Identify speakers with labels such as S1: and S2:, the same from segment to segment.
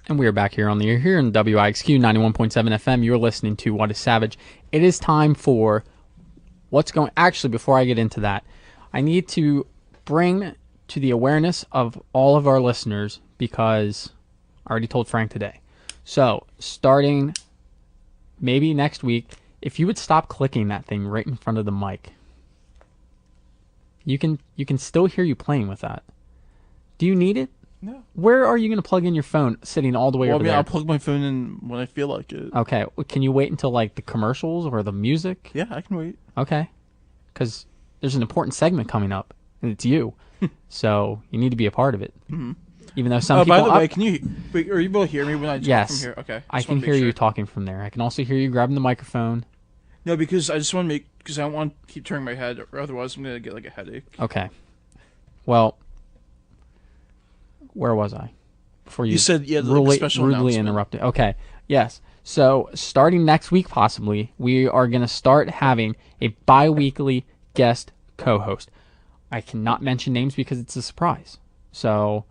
S1: And we are back here on the air here in WIXQ 91.7 FM. You're listening to What is Savage. It is time for what's going... Actually, before I get into that, I need to bring to the awareness of all of our listeners, because I already told Frank today. So, starting maybe next week, if you would stop clicking that thing right in front of the mic, you can still hear you playing with that. Do you need it?
S2: No.
S1: Where are you going to plug in your phone sitting all the way over there?
S2: I'll plug my phone in when I feel like it.
S1: Okay. Can you wait until, like, the commercials or the music?
S2: Yeah, I can wait.
S1: Okay. Because there's an important segment coming up, and it's you. So you need to be a part of it.
S2: Mm-hmm.
S1: Even though some people...
S2: By the way, are you able to hear me when I talk from here? Okay.
S1: I can hear you talking from there. I can also hear you grabbing the microphone.
S2: No, because I just want to because I don't want to keep turning my head, or otherwise I'm going to get, like, a headache.
S1: Okay. Well... Where was I? Before you
S2: said you had a special
S1: rudely interrupted. Okay. Yes. So starting next week, possibly, we are going to start having a bi-weekly guest co-host. I cannot mention names because it's a surprise. So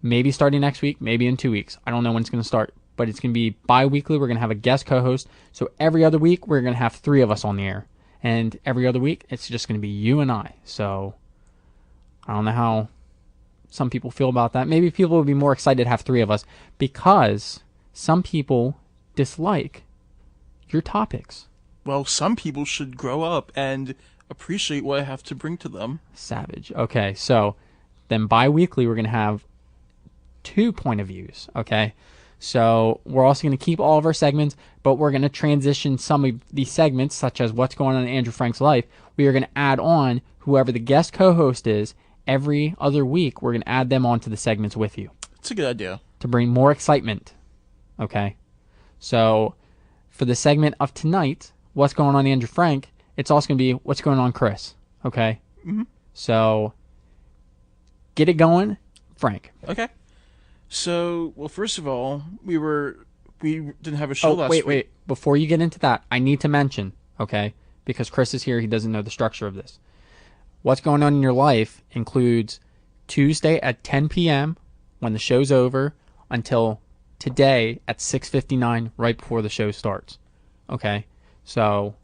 S1: maybe starting next week, maybe in 2 weeks. I don't know when it's going to start, but it's going to be bi-weekly. We're going to have a guest co-host. So every other week, we're going to have 3 of us on the air. And every other week, it's just going to be you and I. So I don't know how some people feel about that. Maybe people would be more excited to have 3 of us, because some people dislike your topics.
S2: Well, some people should grow up and appreciate what I have to bring to them.
S1: Savage. Okay, so then bi-weekly we're going to have 2 point of views, okay? So we're also going to keep all of our segments, but we're going to transition some of these segments, such as what's going on in Andrew Frank's life. We are going to add on whoever the guest co-host is. Every other week, we're going to add them onto the segments with you.
S2: It's a good idea.
S1: To bring more excitement. Okay? So, for the segment of tonight, what's going on Andrew Frank, it's also going to be what's going on Chris. Okay?
S2: Mm-hmm.
S1: So, get it going, Frank.
S2: Okay. So, well, first of all, we didn't have a show last week.
S1: Wait. Before you get into that, I need to mention, okay? Because Chris is here, he doesn't know the structure of this. What's going on in your life includes Tuesday at 10 p.m. when the show's over until today at 6:59 right before the show starts. Okay? So,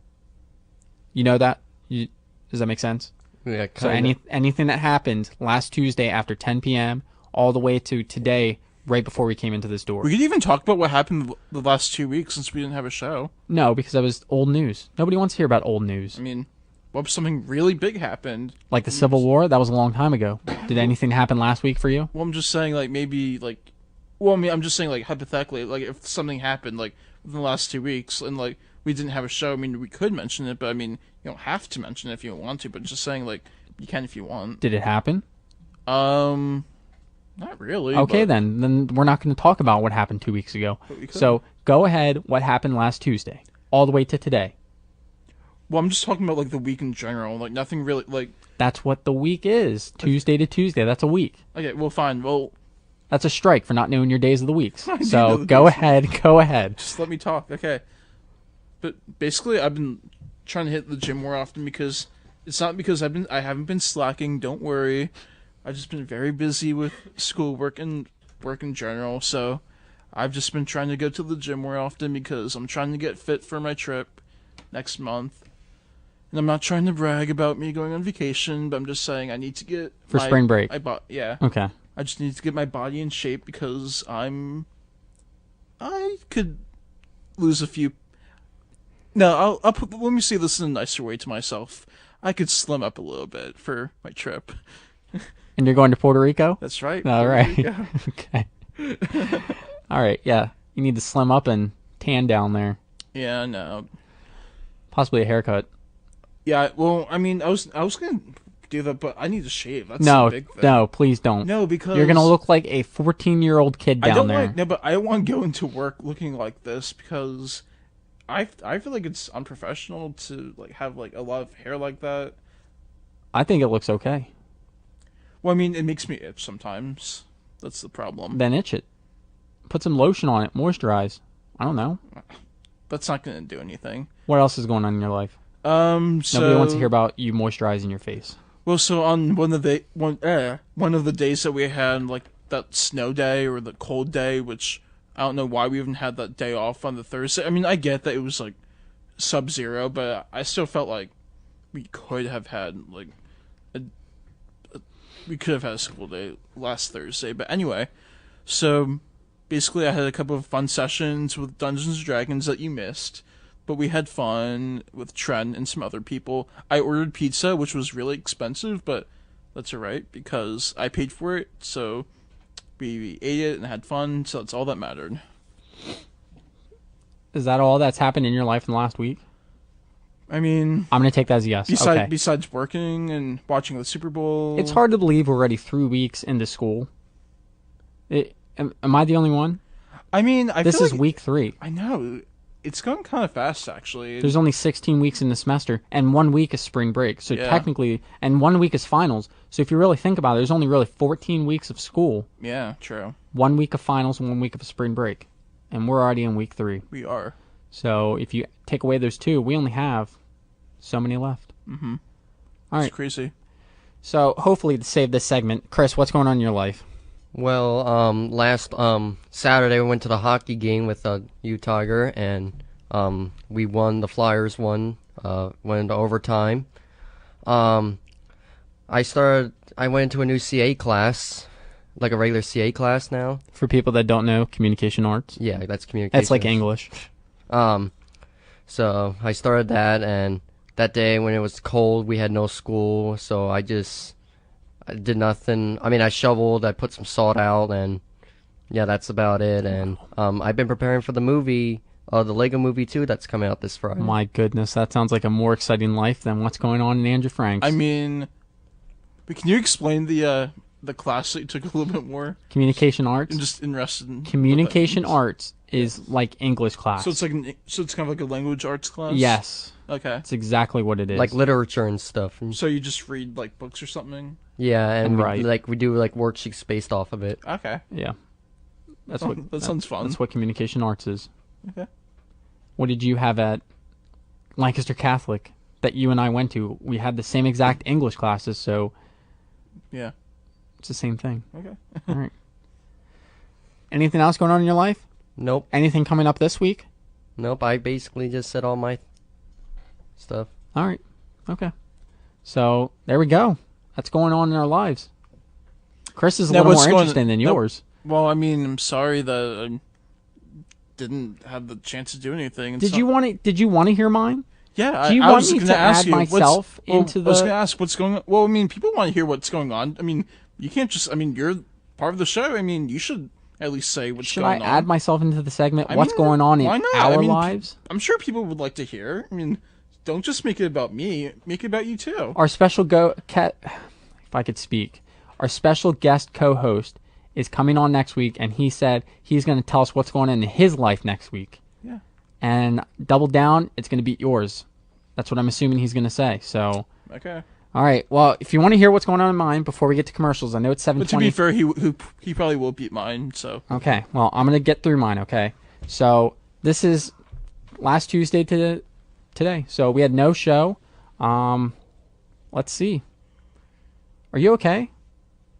S1: you know that? Does that make sense?
S3: Yeah,
S1: so anything that happened last Tuesday after 10 p.m. all the way to today right before we came into this door.
S2: We could even talk about what happened the last 2 weeks since we didn't have a show.
S1: No, because that was old news. Nobody wants to hear about old news.
S2: I mean... What if something really big happened?
S1: Like the Civil War? That was a long time ago. Did anything happen last week for you?
S2: Well, I'm just saying, like, maybe, like... Well, I mean, I'm just saying, like, hypothetically, like, if something happened, like, within the last 2 weeks, and, like, we didn't have a show, I mean, we could mention it, but, I mean, you don't have to mention it if you don't want to, but just saying, like, you can if you want.
S1: Did it happen?
S2: Not really.
S1: Okay, then we're not going to talk about what happened 2 weeks ago. So, go ahead, what happened last Tuesday, all the way to today.
S2: Well, I'm just talking about, like, the week in general. Like, nothing really, like...
S1: That's what the week is. Tuesday to Tuesday. That's a week.
S2: Okay, well, fine. Well...
S1: That's a strike for not knowing your days of the weeks. So, go ahead. Just
S2: let me talk. Okay. But, basically, I've been trying to hit the gym more often because... It's not because I haven't been slacking. Don't worry. I've just been very busy with schoolwork and work in general. So, I've just been trying to go to the gym more often because I'm trying to get fit for my trip next month. And I'm not trying to brag about me going on vacation, but I'm just saying I need to get...
S1: For spring break.
S2: Yeah.
S1: Okay.
S2: I just need to get my body in shape because I could lose a few... No, let me say this in a nicer way to myself. I could slim up a little bit for my trip.
S1: And you're going to Puerto Rico?
S2: That's right.
S1: All right. Okay. All right, yeah. You need to slim up and tan down there.
S2: Yeah, no.
S1: Possibly a haircut.
S2: Yeah, well, I mean, I was gonna do that, but I need to shave. That's the big thing.
S1: No, please don't.
S2: No, because
S1: you're gonna look like a 14-year-old kid down there.
S2: But I don't want to go into work looking like this because I feel like it's unprofessional to like have like a lot of hair like that.
S1: I think it looks okay.
S2: Well, I mean, it makes me itch sometimes. That's the problem.
S1: Then itch it. Put some lotion on it. Moisturize. I don't know.
S2: That's not gonna do anything.
S1: What else is going on in your life? Nobody wants to hear about you moisturizing your face.
S2: Well, so on one of the days that we had, like that snow day or the cold day, which I don't know why we even had that day off on the Thursday. I mean, I get that it was like sub-zero, but I still felt like we could have had like we could have had a school day last Thursday. But anyway, so basically I had a couple of fun sessions with Dungeons & Dragons that you missed, but we had fun with Trent and some other people. I ordered pizza, which was really expensive, but that's alright because I paid for it, so we ate it and had fun, so that's all that mattered.
S1: Is that all that's happened in your life in the last week?
S2: I mean,
S1: I'm going to take that as a yes. Okay.
S2: Besides working and watching the Super Bowl.
S1: It's hard to believe we're already 3 weeks into school. Am I the only one?
S2: I mean,
S1: this
S2: feel
S1: is
S2: like,
S1: week 3.
S2: I know. It's going kind of fast, actually.
S1: There's only 16 weeks in the semester, and 1 week is spring break. So technically, and 1 week is finals. So if you really think about it, there's only really 14 weeks of school.
S2: Yeah, true.
S1: 1 week of finals and 1 week of spring break. And we're already in week 3.
S2: We are.
S1: So if you take away those 2, we only have so many left.
S2: Mm-hmm.
S1: All right.
S2: It's crazy.
S1: So hopefully to save this segment, Chris, what's going on in your life?
S3: Well, last Saturday we went to the hockey game with U Tiger, and we won. The Flyers won. Went into overtime. I went into a new CA class, like a regular CA class now.
S1: For people that don't know, communication arts.
S3: Yeah, that's communication.
S1: It's like English.
S3: So I started that, and that day when it was cold, we had no school, so I did nothing. I mean, I shoveled, I put some salt out, and yeah, that's about it. And I've been preparing for the movie, the Lego Movie 2 that's coming out this Friday.
S1: My goodness, that sounds like a more exciting life than what's going on in Andrew Frank's.
S2: I mean, but can you explain the class that you took a little bit more?
S1: Communication arts?
S2: I'm just interested in
S1: Communication arts is like English class.
S2: So it's it's kind of like a language arts class?
S1: Yes.
S2: Okay.
S1: That's exactly what it is.
S3: Like literature and stuff.
S2: So you just read like books or something?
S3: Yeah, and
S1: right.
S3: we do like worksheets based off of it.
S2: Okay.
S1: Yeah. That
S2: sounds fun.
S1: That's what communication arts is.
S2: Okay.
S1: What did you have at Lancaster Catholic that you and I went to? We had the same exact English classes, so
S2: yeah,
S1: it's the same thing.
S2: Okay.
S1: All right. Anything else going on in your life?
S3: Nope.
S1: Anything coming up this week?
S3: Nope. I basically just said all my stuff.
S1: All right. Okay. So there we go. That's going on in our lives. Chris is a little more interesting than yours.
S2: Well, I mean, I'm sorry that I didn't have the chance to do anything.
S1: Did you want to hear mine?
S2: Yeah,
S1: do you
S2: I
S1: want
S2: was
S1: me
S2: going to
S1: add myself into the?
S2: I was going to ask what's going on. Well, I mean, people want to hear what's going on. I mean, you can't just. I mean, you're part of the show. I mean, you should at least say what's going on.
S1: Should I add myself into the segment? What's going on in our lives?
S2: I'm sure people would like to hear. I mean, don't just make it about me. Make it about you too.
S1: Our special if I could speak, our special guest co-host is coming on next week, and he said he's going to tell us what's going on in his life next week.
S2: Yeah.
S1: And double down, it's going to beat yours. That's what I'm assuming he's going to say. So.
S2: Okay.
S1: All right. Well, if you want to hear what's going on in mine before we get to commercials, I know it's 7:20.
S2: But to be fair, he probably will beat mine. So.
S1: Okay. Well, I'm going to get through mine. Okay. So this is last Tuesday to today. So we had no show. Let's see. Are you okay?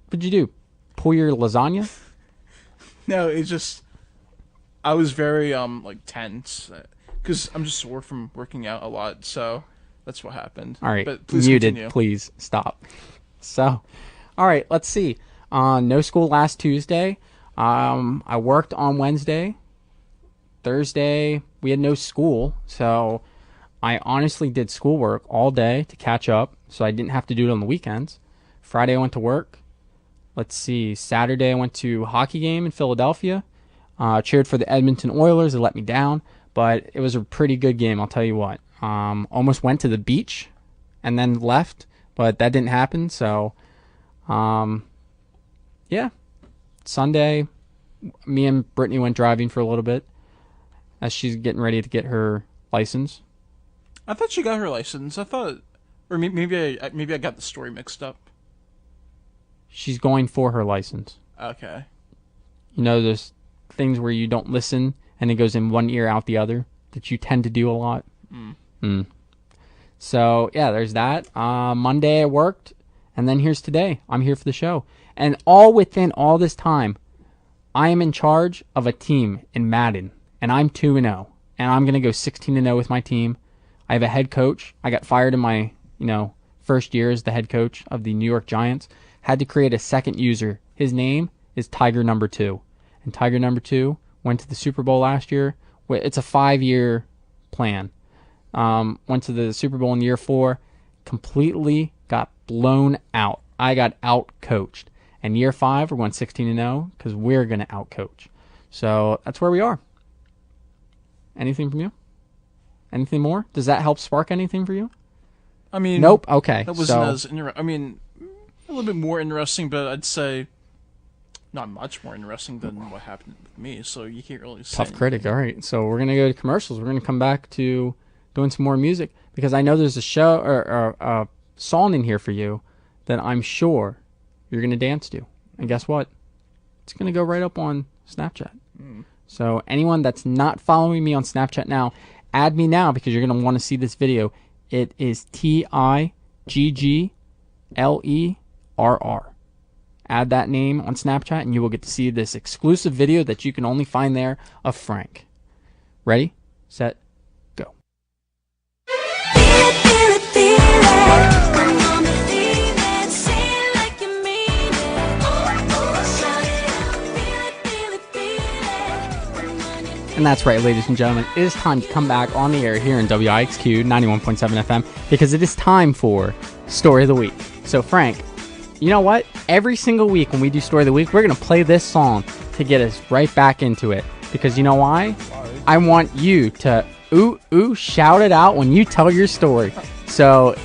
S1: What'd you do? Pull your lasagna?
S2: No, it's just I was very like tense because I'm just sore from working out a lot. So that's what happened.
S1: All right,
S2: but please
S1: muted.
S2: continue.
S1: Please stop. So, all right, let's see. No school last Tuesday. I worked on Wednesday. Thursday we had no school, so I honestly did schoolwork all day to catch up, so I didn't have to do it on the weekends. Friday I went to work. Let's see. Saturday I went to a hockey game in Philadelphia. Cheered for the Edmonton Oilers. It let me down, but it was a pretty good game, I'll tell you what. Almost went to the beach and then left, but that didn't happen. So, yeah. Sunday, me and Brittany went driving for a little bit as she's getting ready to get her license.
S2: I thought she got her license. I thought, or maybe I got the story mixed up.
S1: She's going for her license.
S2: Okay.
S1: You know, there's things where you don't listen and it goes in one ear out the other that you tend to do a lot. So, yeah, there's that. Monday I worked, and then here's today. I'm here for the show. And all within all this time, I am in charge of a team in Madden, and I'm 2-0, and I'm going to go 16-0 with my team. I have a head coach. I got fired in my, first year as the head coach of the New York Giants. Had to create a second user. His name is Tiger Number 2. And Tiger Number 2 went to the Super Bowl last year. It's a 5-year plan. Went to the Super Bowl in year 4. Completely got blown out. I got out-coached. And year 5, we're going 16-0 because we're going to out-coach. So that's where we are. Anything from you? Anything more? Does that help spark anything for you?
S2: I mean,
S1: nope. Okay.
S2: That wasn't as a little bit more interesting, but I'd say not much more interesting than what happened with me. So you can't really say.
S1: Tough critic. All right. So we're gonna go to commercials. We're gonna come back to doing some more music because I know there's a show or a song in here for you that I'm sure you're gonna dance to. And guess what? It's gonna go right up on Snapchat. So anyone that's not following me on Snapchat now, add me now because you're going to want to see this video. It is TIGGLERR. Add that name on Snapchat and you will get to see this exclusive video that you can only find there of Frank. Ready, set, go. And that's right, ladies and gentlemen. It is time to come back on the air here in WIXQ 91.7 FM because it is time for Story of the Week. So, Frank, you know what? Every single week when we do Story of the Week, we're going to play this song to get us right back into it. Because you know why? I want you to shout it out when you tell your story. So,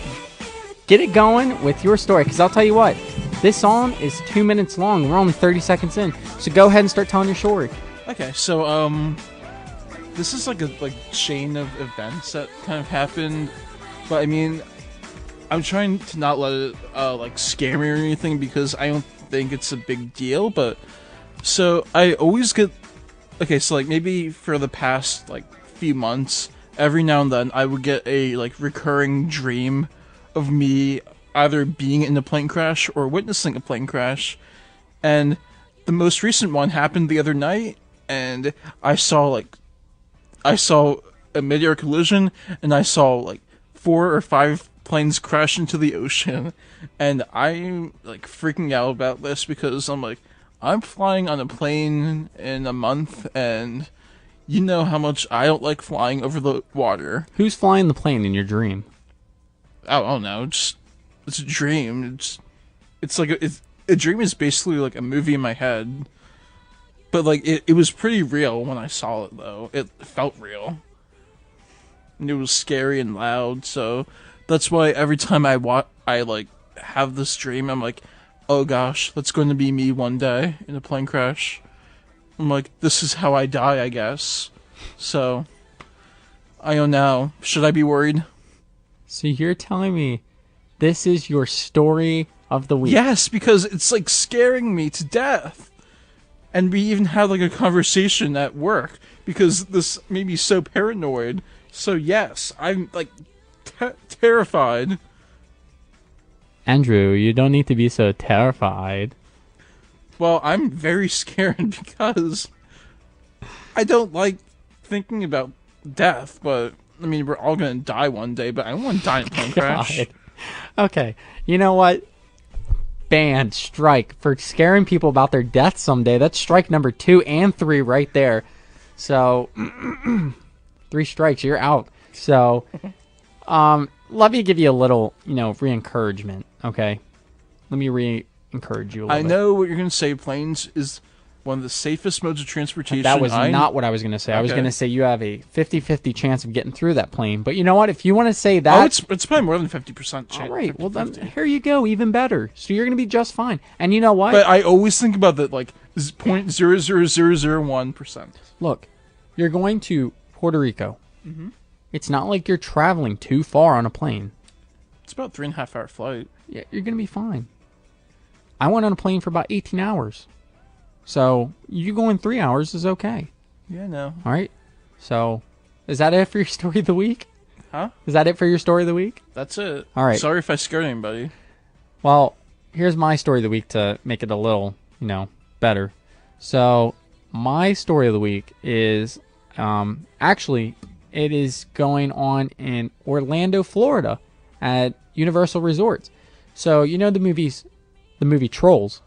S1: get it going with your story. Because I'll tell you what, this song is 2 minutes long. We're only 30 seconds in. So, go ahead and start telling your story.
S2: Okay, so, this is like a chain of events that kind of happened, but I mean, I'm trying to not let it scare me or anything because I don't think it's a big deal. But so I always get so maybe for the past few months, every now and then I would get a recurring dream of me either being in a plane crash or witnessing a plane crash, and the most recent one happened the other night, and I saw a mid-air collision, and I saw 4 or 5 planes crash into the ocean, and I'm freaking out about this because I'm flying on a plane in a month, and you know how much I don't like flying over the water.
S1: Who's flying the plane in your dream?
S2: I don't know. It's a dream. A dream is basically a movie in my head. But it was pretty real when I saw it though. It felt real. And it was scary and loud, so that's why every time I have this dream, I'm like, oh gosh, that's going to be me one day in a plane crash. I'm like, this is how I die, I guess. So I don't know. Should I be worried?
S1: So you're telling me this is your story of the week?
S2: Yes, because it's scaring me to death. And we even had a conversation at work because this made me so paranoid. So yes, I'm terrified.
S1: Andrew, you don't need to be so terrified.
S2: Well, I'm very scared because I don't like thinking about death, but I mean, we're all gonna die one day, but I don't want to die in a plane crash.
S1: Okay, you know what? Banned, strike for scaring people about their death someday. That's strike number 2 and 3 right there. So 3 strikes, you're out. So let me give you a little, re-encouragement. Okay, let me re-encourage you a little
S2: I
S1: bit.
S2: know what you're gonna say. Planes is one of the safest modes of transportation.
S1: That was not what I was going to say. Okay. I was going to say you have a 50-50 chance of getting through that plane. But you know what? If you want to say that...
S2: it's probably more than 50% chance.
S1: All right. 50/50. Well, then here you go. Even better. So you're going to be just fine. And you know what?
S2: But I always think about that, 0.00001%.
S1: Look, you're going to Puerto Rico. Mm-hmm. It's not like you're traveling too far on a plane.
S2: It's about 3.5-hour flight.
S1: Yeah, you're going to be fine. I went on a plane for about 18 hours. So, you going 3 hours is okay.
S2: Yeah, no.
S1: All right. So, is that it for your story of the week?
S2: Huh?
S1: Is that it for your story of the week?
S2: That's it.
S1: All right.
S2: Sorry if I scared anybody.
S1: Well, here's my story of the week to make it a little, better. So, my story of the week is actually it is going on in Orlando, Florida, at Universal Resorts. So you know the movie Trolls.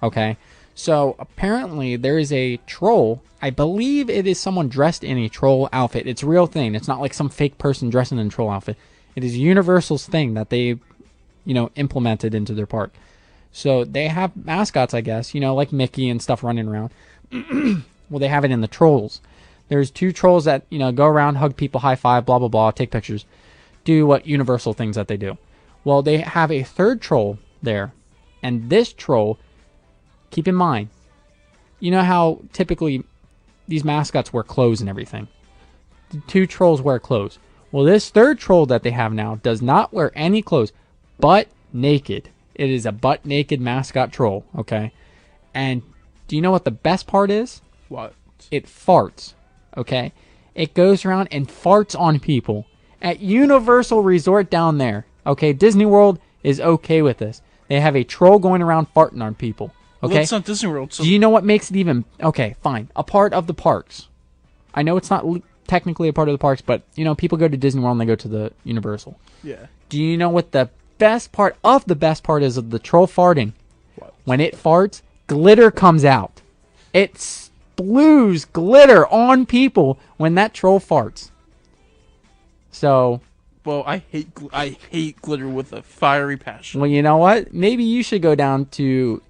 S1: Okay, so apparently there is a troll. I believe it is someone dressed in a troll outfit. It's a real thing. It's not like some fake person dressing in a troll outfit. It is Universal's thing that they, implemented into their park. So they have mascots, I guess, like Mickey and stuff running around. Well, they have it in the Trolls. There's 2 trolls that, go around, hug people, high five, blah, blah, blah, take pictures, do what Universal things that they do. Well, they have a 3rd troll there. And this troll, keep in mind, you know how typically these mascots wear clothes and everything. The 2 trolls wear clothes. Well, this 3rd troll that they have now does not wear any clothes, butt naked. It is a butt naked mascot troll, okay? And do you know what the best part is?
S2: What?
S1: It farts, okay? It goes around and farts on people at Universal Resort down there, okay? Disney World is okay with this. They have a troll going around farting on people, okay?
S2: Well, it's not Disney World. So
S1: Do you know what makes it even... Okay, fine. A part of the parks. I know it's not technically a part of the parks, but, people go to Disney World and they go to the Universal.
S2: yeah.
S1: Do you know what the best part of the best part is of the troll farting?
S2: What?
S1: When it farts, glitter comes out. It splues glitter on people when that troll farts. So,
S2: Well, I hate glitter with a fiery passion.
S1: well, you know what? Maybe you should go down to...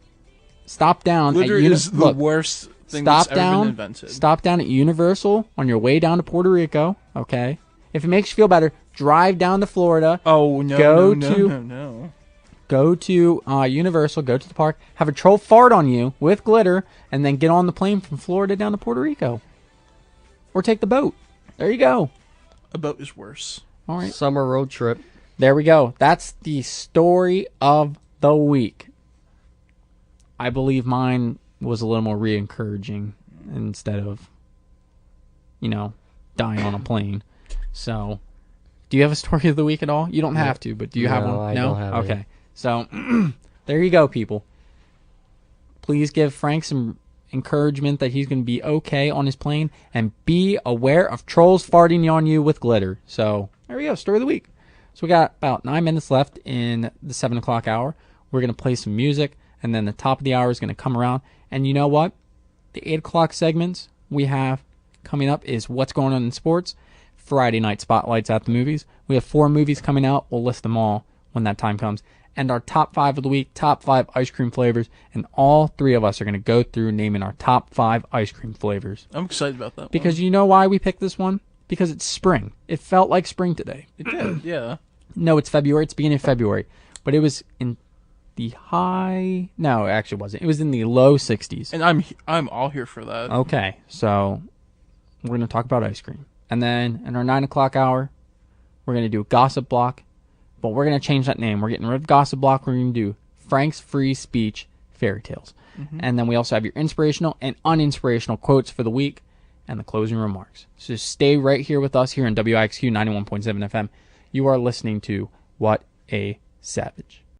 S1: Stop down
S2: Glitter
S1: at
S2: is the worst thing that's ever been invented.
S1: Stop down at Universal on your way down to Puerto Rico, okay? If it makes you feel better, drive down to Florida.
S2: Oh, no, no.
S1: Go to Universal, go to the park, have a troll fart on you with glitter, and then get on the plane from Florida down to Puerto Rico. Or take the boat. There you go.
S2: A boat is worse.
S1: All right.
S3: Summer road trip.
S1: There we go. That's the story of the week. I believe mine was a little more re-encouraging instead of, dying on a plane. So, do you have a story of the week at all? You don't have to, but do you have one?
S3: I don't have
S1: Okay.
S3: any.
S1: So, there you go, people. Please give Frank some encouragement that he's going to be okay on his plane, and be aware of trolls farting on you with glitter. So, there we go, story of the week. So, we got about 9 minutes left in the 7 o'clock hour. We're going to play some music, and then the top of the hour is going to come around. And you know what? The 8 o'clock segments we have coming up is what's going on in sports, Friday night spotlights at the movies. We have 4 movies coming out. We'll list them all when that time comes. And our top 5 of the week, top 5 ice cream flavors. And all 3 of us are going to go through naming our top 5 ice cream flavors.
S2: I'm excited about that
S1: Because you know why we picked this one? Because it's spring. It felt like spring today.
S2: It did, yeah.
S1: No, it's February. It's beginning of February. But it was in the high... No, it actually wasn't. It was in the low 60s.
S2: And I'm all here for that.
S1: Okay, so we're going to talk about ice cream. And then in our 9 o'clock hour, we're going to do a gossip block. But we're going to change that name. We're getting rid of gossip block. We're going to do Frank's Free Speech Fairy Tales. Mm-hmm. And then we also have your inspirational and uninspirational quotes for the week and the closing remarks. So stay right here with us here on WIXQ 91.7 FM. You are listening to What a Savage.